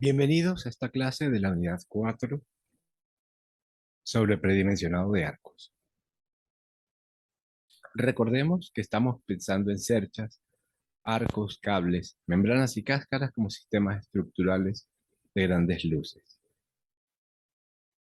Bienvenidos a esta clase de la unidad 4 sobre predimensionado de arcos. Recordemos que estamos pensando en cerchas, arcos, cables, membranas y cáscaras como sistemas estructurales de grandes luces.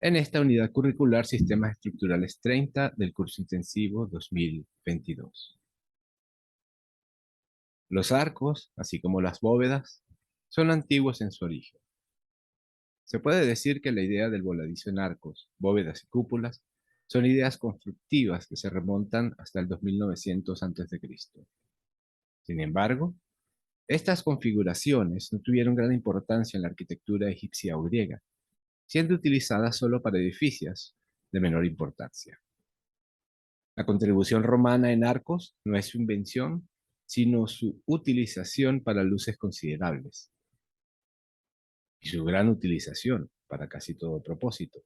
En esta unidad curricular, Sistemas Estructurales 30 del curso intensivo 2022. Los arcos, así como las bóvedas, son antiguos en su origen. Se puede decir que la idea del voladizo en arcos, bóvedas y cúpulas son ideas constructivas que se remontan hasta el 2900 a.C. Sin embargo, estas configuraciones no tuvieron gran importancia en la arquitectura egipcia o griega, siendo utilizadas solo para edificios de menor importancia. La contribución romana en arcos no es su invención, sino su utilización para luces considerables, y su gran utilización para casi todo propósito.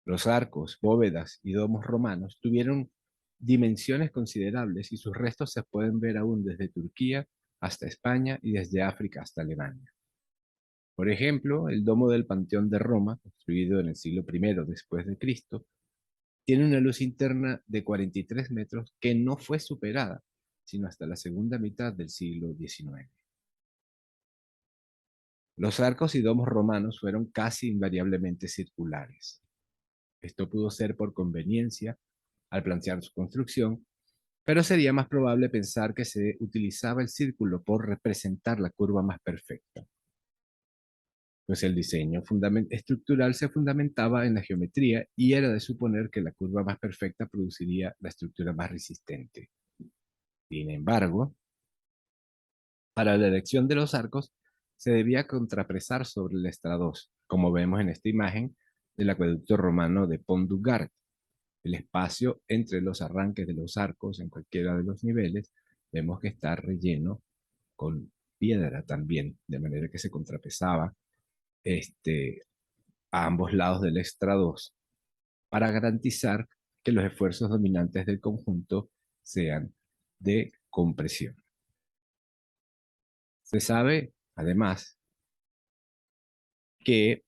Los arcos, bóvedas y domos romanos tuvieron dimensiones considerables y sus restos se pueden ver aún desde Turquía hasta España y desde África hasta Alemania. Por ejemplo, el domo del Panteón de Roma, construido en el siglo I después de Cristo, tiene una luz interna de 43 metros que no fue superada sino hasta la segunda mitad del siglo XIX. Los arcos y domos romanos fueron casi invariablemente circulares. Esto pudo ser por conveniencia al plantear su construcción, pero sería más probable pensar que se utilizaba el círculo por representar la curva más perfecta, pues el diseño estructural se fundamentaba en la geometría y era de suponer que la curva más perfecta produciría la estructura más resistente. Sin embargo, para la elección de los arcos se debía contrapresar sobre el estrados, como vemos en esta imagen del acueducto romano de Pont du Gard. El espacio entre los arranques de los arcos en cualquiera de los niveles, vemos que está relleno con piedra también, de manera que se contrapesaba a ambos lados del estrados para garantizar que los esfuerzos dominantes del conjunto sean de compresión. Se sabe, además, que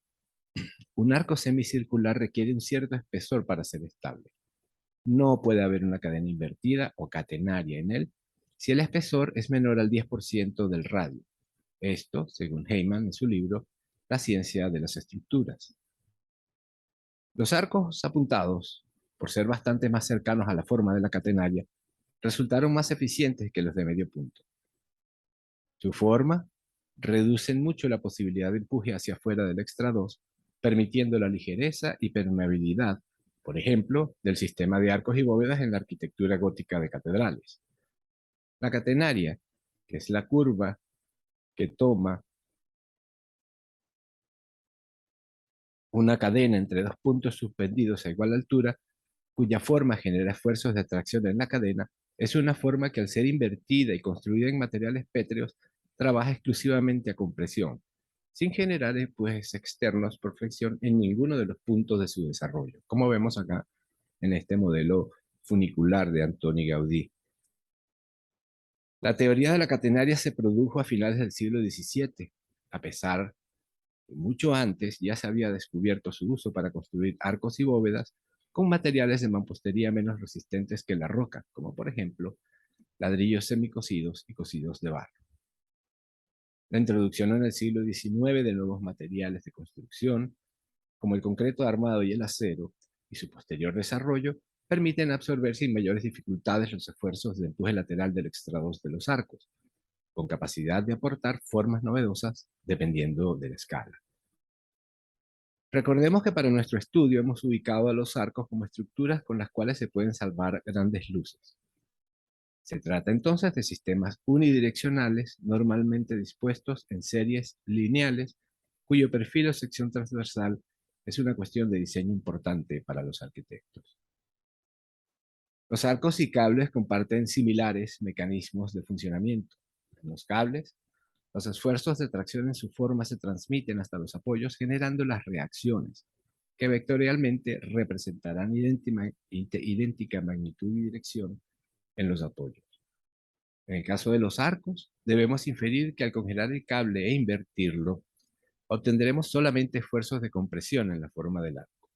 un arco semicircular requiere un cierto espesor para ser estable. No puede haber una cadena invertida o catenaria en él si el espesor es menor al 10% del radio. Esto, según Heyman en su libro La ciencia de las estructuras. Los arcos apuntados, por ser bastante más cercanos a la forma de la catenaria, resultaron más eficientes que los de medio punto. Su forma reduce mucho la posibilidad de empuje hacia afuera del extrados, permitiendo la ligereza y permeabilidad, por ejemplo, del sistema de arcos y bóvedas en la arquitectura gótica de catedrales. La catenaria, que es la curva que toma una cadena entre dos puntos suspendidos a igual altura, cuya forma genera esfuerzos de atracción en la cadena, es una forma que al ser invertida y construida en materiales pétreos, trabaja exclusivamente a compresión, sin generar empujes externos por flexión en ninguno de los puntos de su desarrollo, como vemos acá en este modelo funicular de Antoni Gaudí. La teoría de la catenaria se produjo a finales del siglo XVII, a pesar que mucho antes ya se había descubierto su uso para construir arcos y bóvedas con materiales de mampostería menos resistentes que la roca, como por ejemplo ladrillos semicocidos y cocidos de barro. La introducción en el siglo XIX de nuevos materiales de construcción, como el concreto armado y el acero, y su posterior desarrollo, permiten absorber sin mayores dificultades los esfuerzos de empuje lateral del extrados de los arcos, con capacidad de aportar formas novedosas dependiendo de la escala. Recordemos que para nuestro estudio hemos ubicado a los arcos como estructuras con las cuales se pueden salvar grandes luces. Se trata entonces de sistemas unidireccionales normalmente dispuestos en series lineales cuyo perfil o sección transversal es una cuestión de diseño importante para los arquitectos. Los arcos y cables comparten similares mecanismos de funcionamiento. En los cables, los esfuerzos de tracción en su forma se transmiten hasta los apoyos generando las reacciones, que vectorialmente representarán idéntica magnitud y dirección en los apoyos. En el caso de los arcos, debemos inferir que al congelar el cable e invertirlo, obtendremos solamente esfuerzos de compresión en la forma del arco.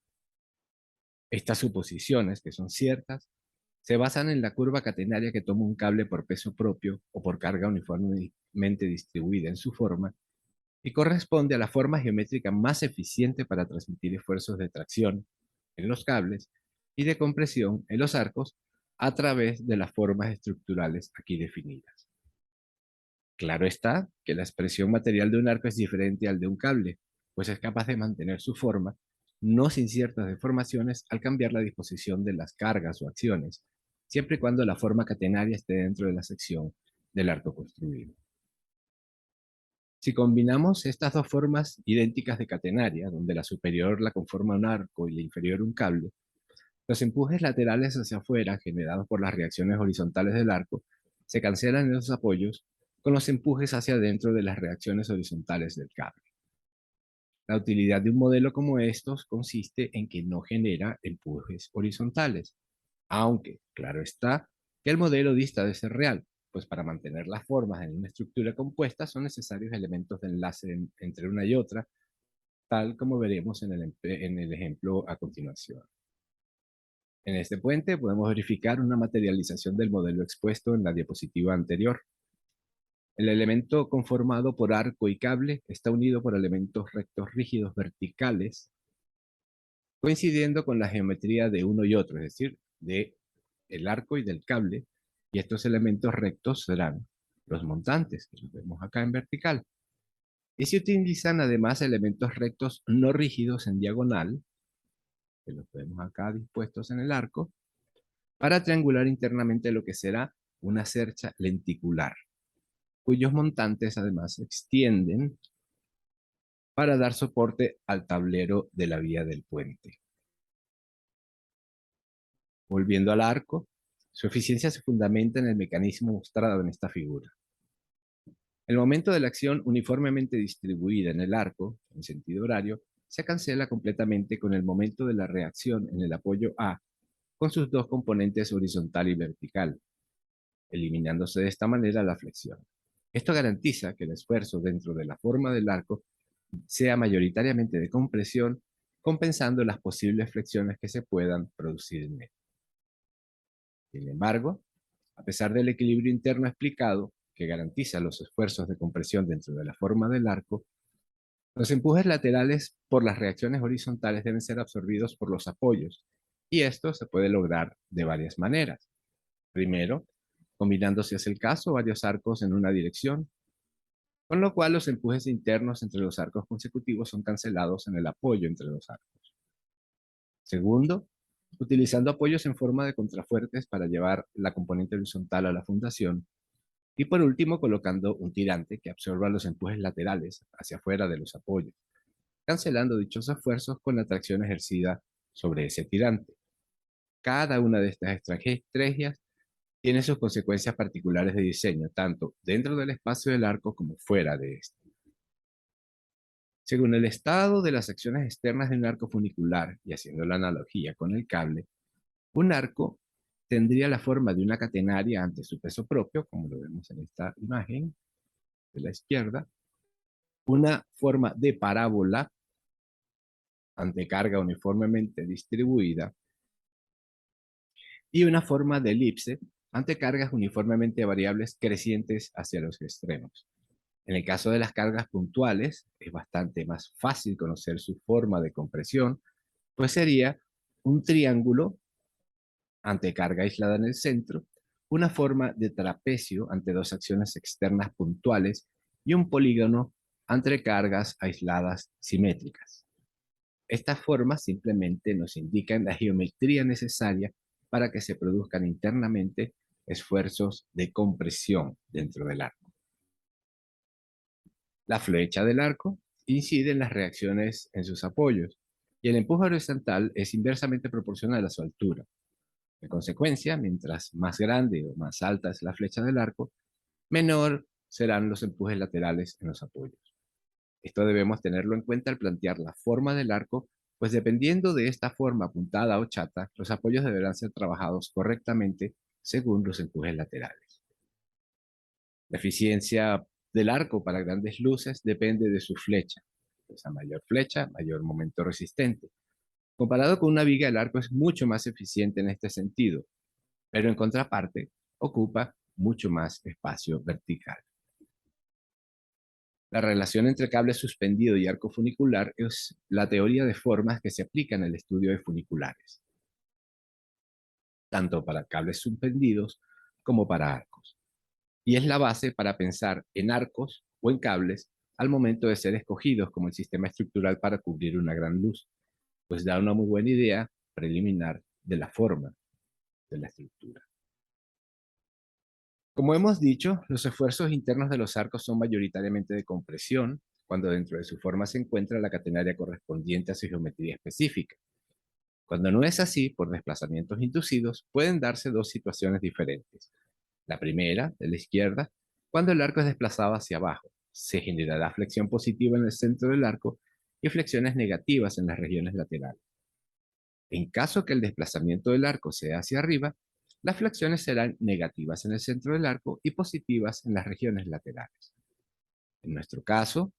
Estas suposiciones, que son ciertas, se basan en la curva catenaria que toma un cable por peso propio o por carga uniformemente distribuida en su forma y corresponde a la forma geométrica más eficiente para transmitir esfuerzos de tracción en los cables y de compresión en los arcos a través de las formas estructurales aquí definidas. Claro está que la expresión material de un arco es diferente al de un cable, pues es capaz de mantener su forma, no sin ciertas deformaciones al cambiar la disposición de las cargas o acciones, siempre y cuando la forma catenaria esté dentro de la sección del arco construido. Si combinamos estas dos formas idénticas de catenaria, donde la superior la conforma un arco y la inferior un cable, los empujes laterales hacia afuera generados por las reacciones horizontales del arco se cancelan en los apoyos con los empujes hacia adentro de las reacciones horizontales del cable. La utilidad de un modelo como estos consiste en que no genera empujes horizontales, aunque, claro está, que el modelo dista de ser real, pues para mantener las formas en una estructura compuesta son necesarios elementos de enlace entre una y otra, tal como veremos en el ejemplo a continuación. En este puente podemos verificar una materialización del modelo expuesto en la diapositiva anterior. El elemento conformado por arco y cable está unido por elementos rectos rígidos verticales, coincidiendo con la geometría de uno y otro, es decir, de el arco y del cable, y estos elementos rectos serán los montantes, que los vemos acá en vertical. Y se utilizan además elementos rectos no rígidos en diagonal, que los vemos acá dispuestos en el arco, para triangular internamente lo que será una cercha lenticular, cuyos montantes además se extienden para dar soporte al tablero de la vía del puente. Volviendo al arco, su eficiencia se fundamenta en el mecanismo mostrado en esta figura. El momento de la acción uniformemente distribuida en el arco, en sentido horario, se cancela completamente con el momento de la reacción en el apoyo A, con sus dos componentes horizontal y vertical, eliminándose de esta manera la flexión. Esto garantiza que el esfuerzo dentro de la forma del arco sea mayoritariamente de compresión, compensando las posibles flexiones que se puedan producir en él. Sin embargo, a pesar del equilibrio interno explicado, que garantiza los esfuerzos de compresión dentro de la forma del arco, los empujes laterales por las reacciones horizontales deben ser absorbidos por los apoyos, y esto se puede lograr de varias maneras. Primero, combinando, si es el caso, varios arcos en una dirección, con lo cual los empujes internos entre los arcos consecutivos son cancelados en el apoyo entre los arcos. Segundo, utilizando apoyos en forma de contrafuertes para llevar la componente horizontal a la fundación. Y por último, colocando un tirante que absorba los empujes laterales hacia afuera de los apoyos, cancelando dichos esfuerzos con la tracción ejercida sobre ese tirante. Cada una de estas estrategias tiene sus consecuencias particulares de diseño, tanto dentro del espacio del arco como fuera de este. Según el estado de las secciones externas de un arco funicular, y haciendo la analogía con el cable, un arco tendría la forma de una catenaria ante su peso propio, como lo vemos en esta imagen de la izquierda, una forma de parábola ante carga uniformemente distribuida y una forma de elipse ante cargas uniformemente variables crecientes hacia los extremos. En el caso de las cargas puntuales, es bastante más fácil conocer su forma de compresión, pues sería un triángulo ante carga aislada en el centro, una forma de trapecio ante dos acciones externas puntuales y un polígono ante cargas aisladas simétricas. Estas formas simplemente nos indican la geometría necesaria para que se produzcan internamente esfuerzos de compresión dentro del arco. La flecha del arco incide en las reacciones en sus apoyos y el empuje horizontal es inversamente proporcional a su altura. En consecuencia, mientras más grande o más alta es la flecha del arco, menor serán los empujes laterales en los apoyos. Esto debemos tenerlo en cuenta al plantear la forma del arco, pues dependiendo de esta forma apuntada o chata, los apoyos deberán ser trabajados correctamente según los empujes laterales. La eficiencia del arco para grandes luces depende de su flecha, Pues a mayor flecha, mayor momento resistente. Comparado con una viga, el arco es mucho más eficiente en este sentido, pero en contraparte, ocupa mucho más espacio vertical. La relación entre cable suspendido y arco funicular es la teoría de formas que se aplica en el estudio de funiculares, tanto para cables suspendidos como para arcos. Y es la base para pensar en arcos o en cables al momento de ser escogidos como el sistema estructural para cubrir una gran luz, pues da una muy buena idea preliminar de la forma de la estructura. Como hemos dicho, los esfuerzos internos de los arcos son mayoritariamente de compresión, cuando dentro de su forma se encuentra la catenaria correspondiente a su geometría específica. Cuando no es así, por desplazamientos inducidos, pueden darse dos situaciones diferentes. La primera, de la izquierda, cuando el arco es desplazado hacia abajo, se generará flexión positiva en el centro del arco y flexiones negativas en las regiones laterales. En caso que el desplazamiento del arco sea hacia arriba, las flexiones serán negativas en el centro del arco y positivas en las regiones laterales. En nuestro caso,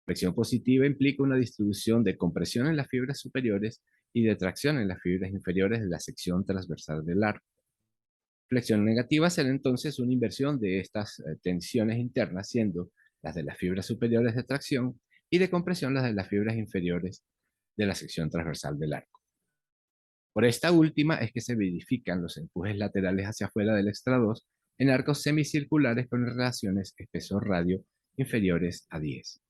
flexión positiva implica una distribución de compresión en las fibras superiores y de tracción en las fibras inferiores de la sección transversal del arco. Flexión negativa será entonces una inversión de estas tensiones internas, siendo las de las fibras superiores de tracción y de compresión las de las fibras inferiores de la sección transversal del arco. Por esta última es que se verifican los empujes laterales hacia afuera del extra 2 en arcos semicirculares con relaciones espesor-radio inferiores a 10.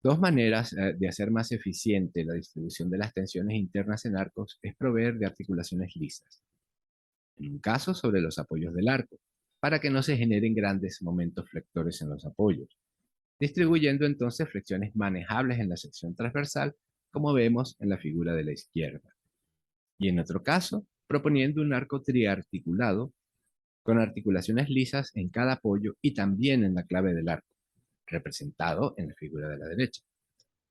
Dos maneras de hacer más eficiente la distribución de las tensiones internas en arcos es proveer de articulaciones lisas, en un caso sobre los apoyos del arco, para que no se generen grandes momentos flectores en los apoyos, distribuyendo entonces flexiones manejables en la sección transversal, como vemos en la figura de la izquierda. Y en otro caso, proponiendo un arco triarticulado con articulaciones lisas en cada apoyo y también en la clave del arco, representado en la figura de la derecha.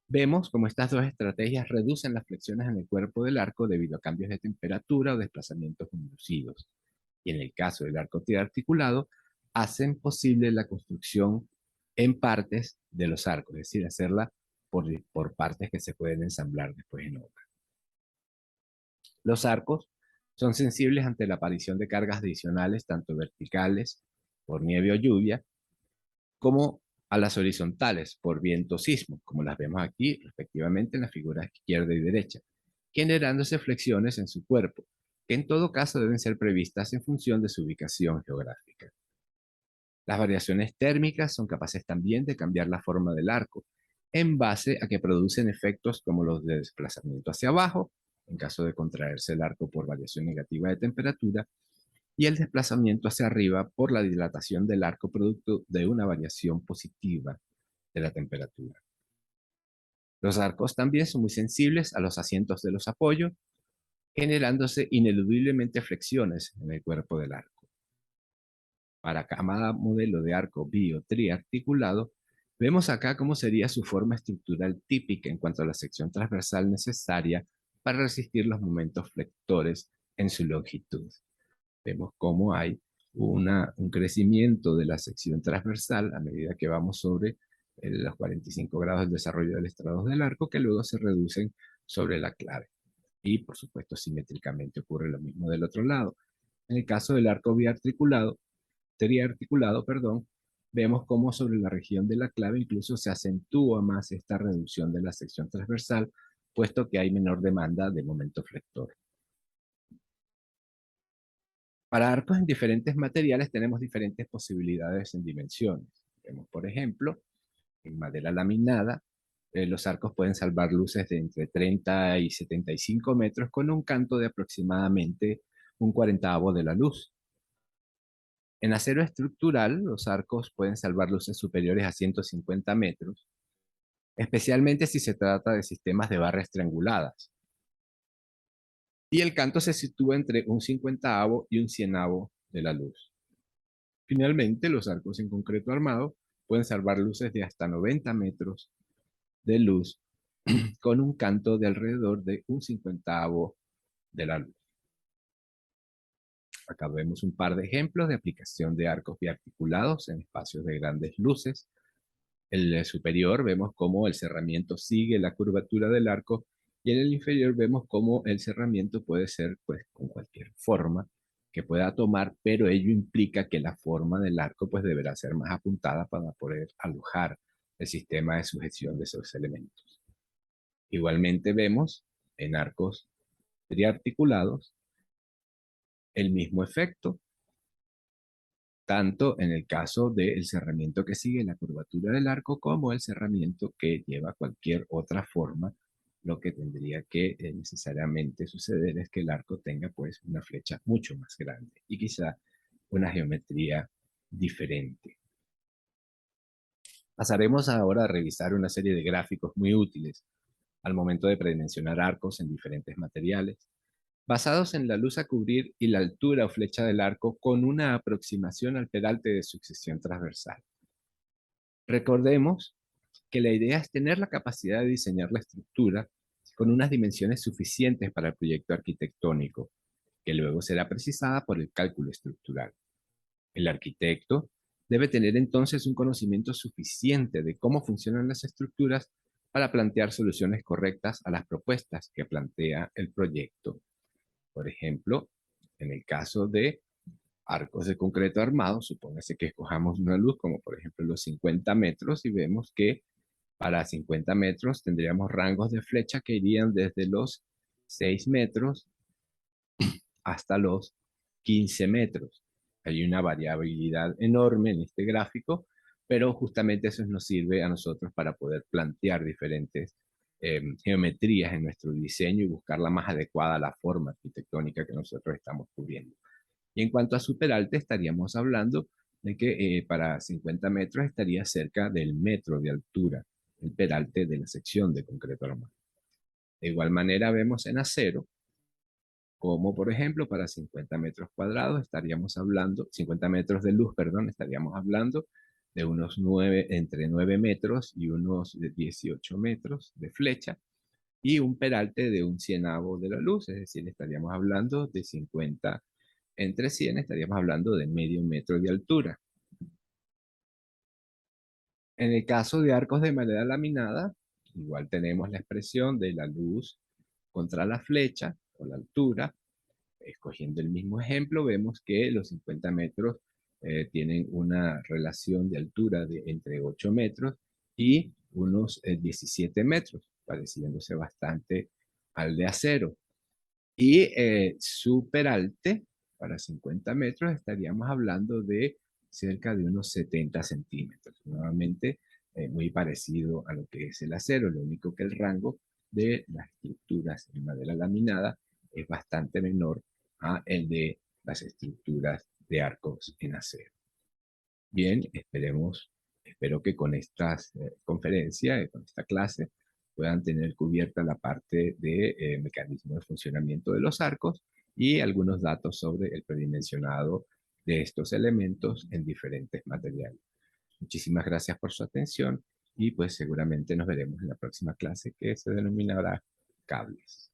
Vemos cómo estas dos estrategias reducen las flexiones en el cuerpo del arco debido a cambios de temperatura o desplazamientos inducidos. Y en el caso del arco triarticulado, hacen posible la construcción en partes de los arcos, es decir, hacerla por partes que se pueden ensamblar después en obra. Los arcos son sensibles ante la aparición de cargas adicionales, tanto verticales, por nieve o lluvia, como a las horizontales, por viento o sismo, como las vemos aquí respectivamente en las figuras izquierda y derecha, generándose flexiones en su cuerpo, que en todo caso deben ser previstas en función de su ubicación geográfica. Las variaciones térmicas son capaces también de cambiar la forma del arco, en base a que producen efectos como los de desplazamiento hacia abajo, en caso de contraerse el arco por variación negativa de temperatura, y el desplazamiento hacia arriba por la dilatación del arco producto de una variación positiva de la temperatura. Los arcos también son muy sensibles a los asientos de los apoyos, generándose ineludiblemente flexiones en el cuerpo del arco. Para cada modelo de arco bi o triarticulado, vemos acá cómo sería su forma estructural típica en cuanto a la sección transversal necesaria para resistir los momentos flectores en su longitud. Vemos cómo hay un crecimiento de la sección transversal a medida que vamos sobre los 45 grados del desarrollo del estrado del arco, que luego se reducen sobre la clave. Y, por supuesto, simétricamente ocurre lo mismo del otro lado. En el caso del arco triarticulado, vemos cómo sobre la región de la clave incluso se acentúa más esta reducción de la sección transversal, puesto que hay menor demanda de momento flector. Para arcos en diferentes materiales tenemos diferentes posibilidades en dimensiones. Vemos, por ejemplo, en madera laminada, los arcos pueden salvar luces de entre 30 y 75 metros con un canto de aproximadamente un cuarentavo de la luz. En acero estructural, los arcos pueden salvar luces superiores a 150 metros, especialmente si se trata de sistemas de barras trianguladas. Y el canto se sitúa entre un cincuentavo y un cienavo de la luz. Finalmente, los arcos en concreto armado pueden salvar luces de hasta 90 metros de luz con un canto de alrededor de un cincuentavo de la luz. Acá vemos un par de ejemplos de aplicación de arcos biarticulados en espacios de grandes luces. En el superior vemos cómo el cerramiento sigue la curvatura del arco y en el inferior vemos cómo el cerramiento puede ser pues con cualquier forma que pueda tomar, pero ello implica que la forma del arco pues deberá ser más apuntada para poder alojar el sistema de sujeción de esos elementos. Igualmente vemos en arcos triarticulados el mismo efecto, tanto en el caso del cerramiento que sigue la curvatura del arco como el cerramiento que lleva cualquier otra forma. Lo que tendría que necesariamente suceder es que el arco tenga pues una flecha mucho más grande y quizá una geometría diferente. Pasaremos ahora a revisar una serie de gráficos muy útiles al momento de predimensionar arcos en diferentes materiales, basados en la luz a cubrir y la altura o flecha del arco con una aproximación al peralte de sucesión transversal. Recordemos que la idea es tener la capacidad de diseñar la estructura con unas dimensiones suficientes para el proyecto arquitectónico, que luego será precisada por el cálculo estructural. El arquitecto debe tener entonces un conocimiento suficiente de cómo funcionan las estructuras para plantear soluciones correctas a las propuestas que plantea el proyecto. Por ejemplo, en el caso de arcos de concreto armado, supóngase que escojamos una luz como por ejemplo los 50 metros y vemos que para 50 metros tendríamos rangos de flecha que irían desde los 6 metros hasta los 15 metros. Hay una variabilidad enorme en este gráfico, pero justamente eso nos sirve a nosotros para poder plantear diferentes geometrías en nuestro diseño y buscar la más adecuada a la forma arquitectónica que nosotros estamos cubriendo. Y en cuanto a superalte, estaríamos hablando de que para 50 metros estaría cerca del metro de altura el peralte de la sección de concreto armado. De igual manera vemos en acero, como por ejemplo para 50 metros cuadrados estaríamos hablando, 50 metros de luz, perdón, estaríamos hablando de unos 9, entre 9 metros y unos 18 metros de flecha, y un peralte de un cienavo de la luz, es decir, estaríamos hablando de 50 entre 100, estaríamos hablando de medio metro de altura. En el caso de arcos de madera laminada, igual tenemos la expresión de la luz contra la flecha o la altura. Escogiendo el mismo ejemplo, vemos que los 50 metros tienen una relación de altura de entre 8 metros y unos 17 metros, pareciéndose bastante al de acero. Y su peralte, para 50 metros, estaríamos hablando de cerca de unos 70 centímetros. Nuevamente, muy parecido a lo que es el acero, lo único que el rango de las estructuras en madera laminada es bastante menor a el de las estructuras de arcos en acero. Bien, espero que con esta conferencia, con esta clase, puedan tener cubierta la parte de mecanismo de funcionamiento de los arcos y algunos datos sobre el predimensionado de estos elementos en diferentes materiales. Muchísimas gracias por su atención y pues seguramente nos veremos en la próxima clase que se denominará cables.